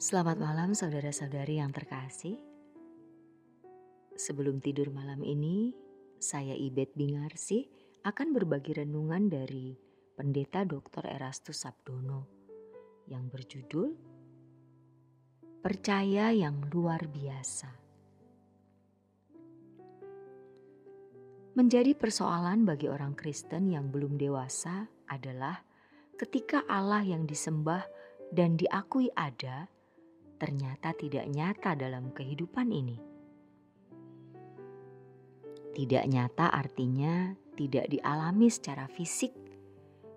Selamat malam saudara-saudari yang terkasih. Sebelum tidur malam ini, saya Ibet Bingarsi akan berbagi renungan dari Pendeta Dr. Erastus Sabdono yang berjudul Percaya yang Luar Biasa. Menjadi persoalan bagi orang Kristen yang belum dewasa adalah ketika Allah yang disembah dan diakui ada ternyata tidak nyata dalam kehidupan ini. Tidak nyata artinya tidak dialami secara fisik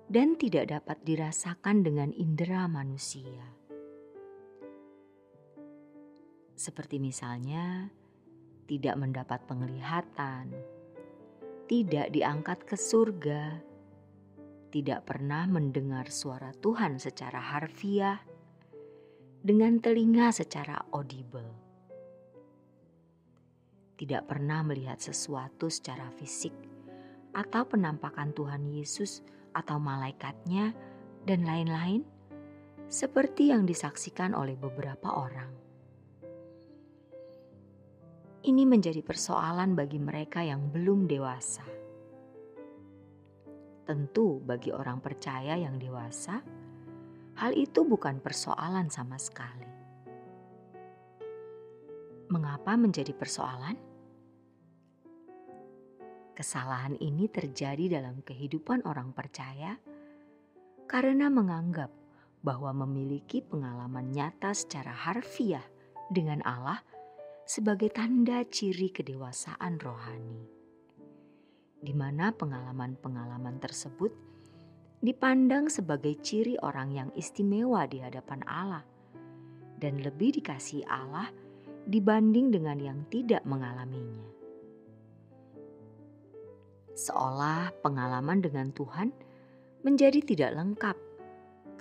dan tidak dapat dirasakan dengan indera manusia. Seperti misalnya tidak mendapat penglihatan, tidak diangkat ke surga, tidak pernah mendengar suara Tuhan secara harfiah, dengan telinga secara audible. Tidak pernah melihat sesuatu secara fisik atau penampakan Tuhan Yesus atau malaikatnya dan lain-lain seperti yang disaksikan oleh beberapa orang. Ini menjadi persoalan bagi mereka yang belum dewasa. Tentu bagi orang percaya yang dewasa, hal itu bukan persoalan sama sekali. Mengapa menjadi persoalan? Kesalahan ini terjadi dalam kehidupan orang percaya karena menganggap bahwa memiliki pengalaman nyata secara harfiah dengan Allah sebagai tanda ciri kedewasaan rohani, di mana pengalaman-pengalaman tersebut dipandang sebagai ciri orang yang istimewa di hadapan Allah dan lebih dikasihi Allah dibanding dengan yang tidak mengalaminya. Seolah pengalaman dengan Tuhan menjadi tidak lengkap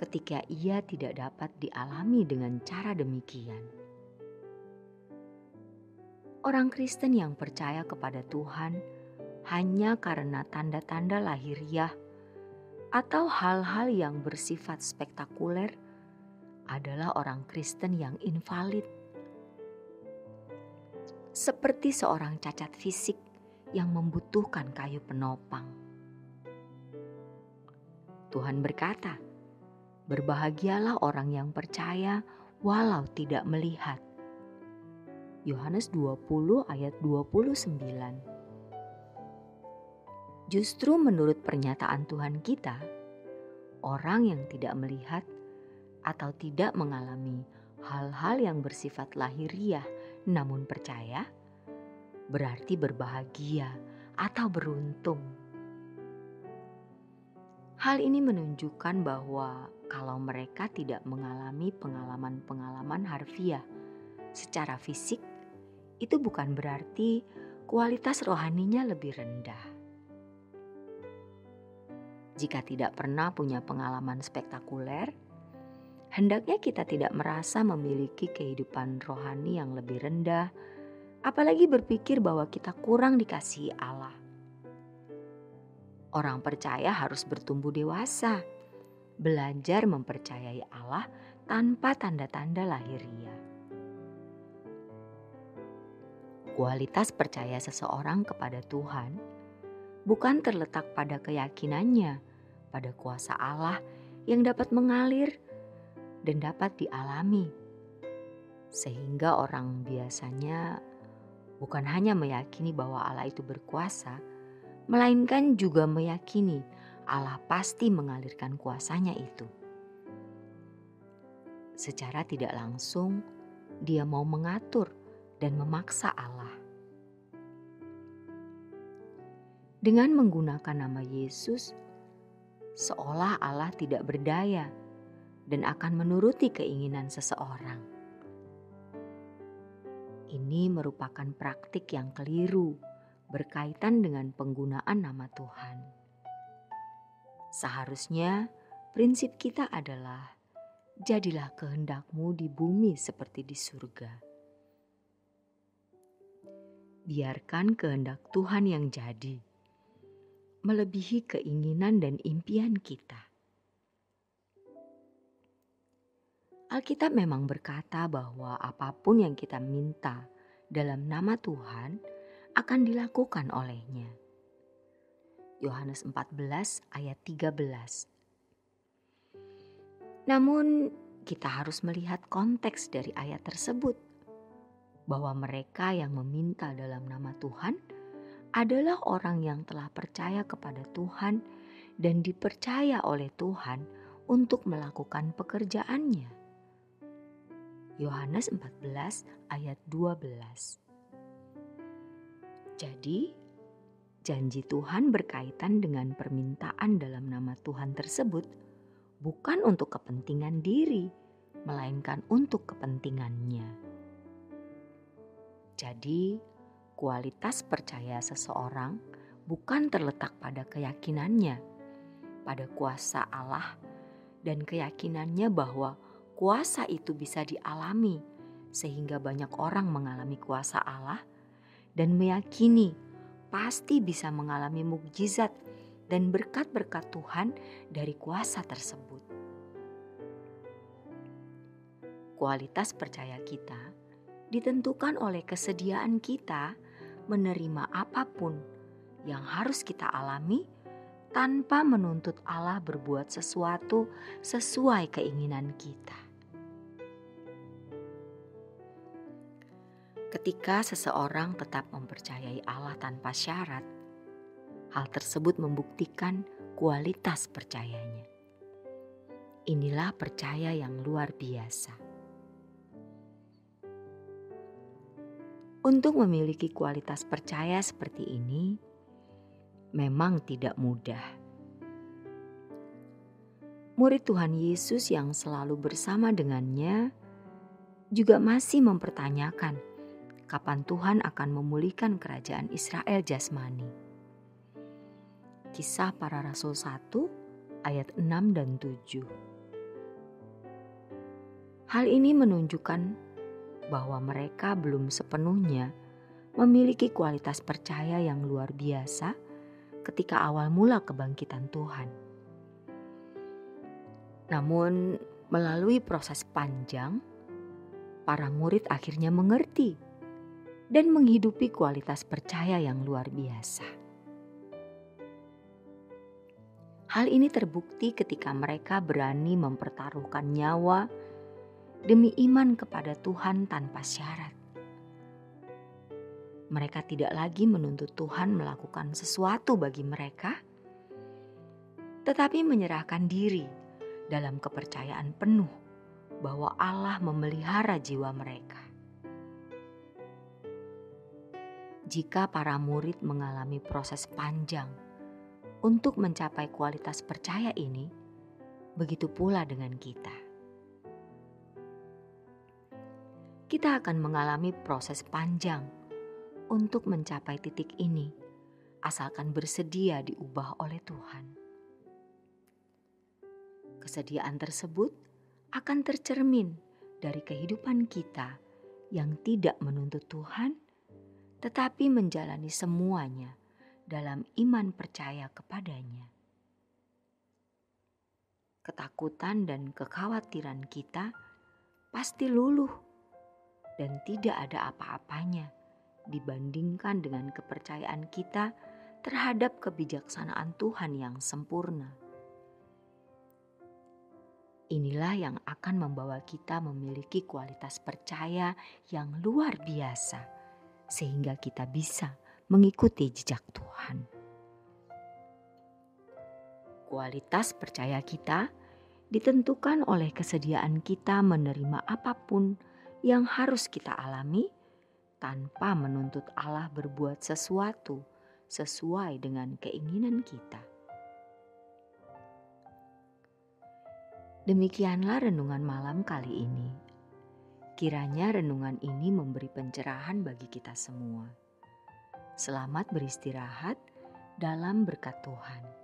ketika ia tidak dapat dialami dengan cara demikian. Orang Kristen yang percaya kepada Tuhan hanya karena tanda-tanda lahiriah atau hal-hal yang bersifat spektakuler adalah orang Kristen yang invalid. Seperti seorang cacat fisik yang membutuhkan kayu penopang. Tuhan berkata, "Berbahagialah orang yang percaya walau tidak melihat." Yohanes 20 ayat 29. Justru menurut pernyataan Tuhan kita, orang yang tidak melihat atau tidak mengalami hal-hal yang bersifat lahiriah namun percaya, berarti berbahagia atau beruntung. Hal ini menunjukkan bahwa kalau mereka tidak mengalami pengalaman-pengalaman harfiah secara fisik, itu bukan berarti kualitas rohaninya lebih rendah. Jika tidak pernah punya pengalaman spektakuler, hendaknya kita tidak merasa memiliki kehidupan rohani yang lebih rendah, apalagi berpikir bahwa kita kurang dikasihi Allah. Orang percaya harus bertumbuh dewasa, belajar mempercayai Allah tanpa tanda-tanda lahiriah. Kualitas percaya seseorang kepada Tuhan bukan terletak pada keyakinannya pada kuasa Allah yang dapat mengalir dan dapat dialami. Sehingga orang biasanya bukan hanya meyakini bahwa Allah itu berkuasa, melainkan juga meyakini Allah pasti mengalirkan kuasanya itu. Secara tidak langsung, dia mau mengatur dan memaksa Allah. Dengan menggunakan nama Yesus, seolah Allah tidak berdaya dan akan menuruti keinginan seseorang. Ini merupakan praktik yang keliru berkaitan dengan penggunaan nama Tuhan. Seharusnya prinsip kita adalah jadilah kehendakmu di bumi seperti di surga. Biarkan kehendak Tuhan yang jadi, melebihi keinginan dan impian kita. Alkitab memang berkata bahwa apapun yang kita minta dalam nama Tuhan akan dilakukan olehnya. Yohanes 14 ayat 13. Namun kita harus melihat konteks dari ayat tersebut, bahwa mereka yang meminta dalam nama Tuhan adalah orang yang telah percaya kepada Tuhan dan dipercaya oleh Tuhan untuk melakukan pekerjaannya. Yohanes 14 ayat 12. Jadi, janji Tuhan berkaitan dengan permintaan dalam nama Tuhan tersebut bukan untuk kepentingan diri, melainkan untuk kepentingannya. Jadi, kualitas percaya seseorang bukan terletak pada keyakinannya, pada kuasa Allah, dan keyakinannya bahwa kuasa itu bisa dialami, sehingga banyak orang mengalami kuasa Allah dan meyakini pasti bisa mengalami mukjizat dan berkat-berkat Tuhan dari kuasa tersebut. Kualitas percaya kita ditentukan oleh kesediaan kita menerima apapun yang harus kita alami tanpa menuntut Allah berbuat sesuatu sesuai keinginan kita. Ketika seseorang tetap mempercayai Allah tanpa syarat, hal tersebut membuktikan kualitas percayanya. Inilah percaya yang luar biasa. Untuk memiliki kualitas percaya seperti ini memang tidak mudah. Murid Tuhan Yesus yang selalu bersama dengannya juga masih mempertanyakan kapan Tuhan akan memulihkan kerajaan Israel jasmani. Kisah Para Rasul 1 ayat 6 dan 7. Hal ini menunjukkan bahwa mereka belum sepenuhnya memiliki kualitas percaya yang luar biasa ketika awal mula kebangkitan Tuhan. Namun melalui proses panjang, para murid akhirnya mengerti dan menghidupi kualitas percaya yang luar biasa. Hal ini terbukti ketika mereka berani mempertaruhkan nyawa demi iman kepada Tuhan tanpa syarat. Mereka tidak lagi menuntut Tuhan melakukan sesuatu bagi mereka, tetapi menyerahkan diri dalam kepercayaan penuh bahwa Allah memelihara jiwa mereka. Jika para murid mengalami proses panjang untuk mencapai kualitas percaya ini, begitu pula dengan kita. Kita akan mengalami proses panjang untuk mencapai titik ini, asalkan bersedia diubah oleh Tuhan. Kesediaan tersebut akan tercermin dari kehidupan kita yang tidak menuntut Tuhan, tetapi menjalani semuanya dalam iman percaya kepadanya. Ketakutan dan kekhawatiran kita pasti luluh dan tidak ada apa-apanya dibandingkan dengan kepercayaan kita terhadap kebijaksanaan Tuhan yang sempurna. Inilah yang akan membawa kita memiliki kualitas percaya yang luar biasa, sehingga kita bisa mengikuti jejak Tuhan. Kualitas percaya kita ditentukan oleh kesediaan kita menerima apapun yang harus kita alami tanpa menuntut Allah berbuat sesuatu sesuai dengan keinginan kita. Demikianlah renungan malam kali ini. Kiranya renungan ini memberi pencerahan bagi kita semua. Selamat beristirahat dalam berkat Tuhan.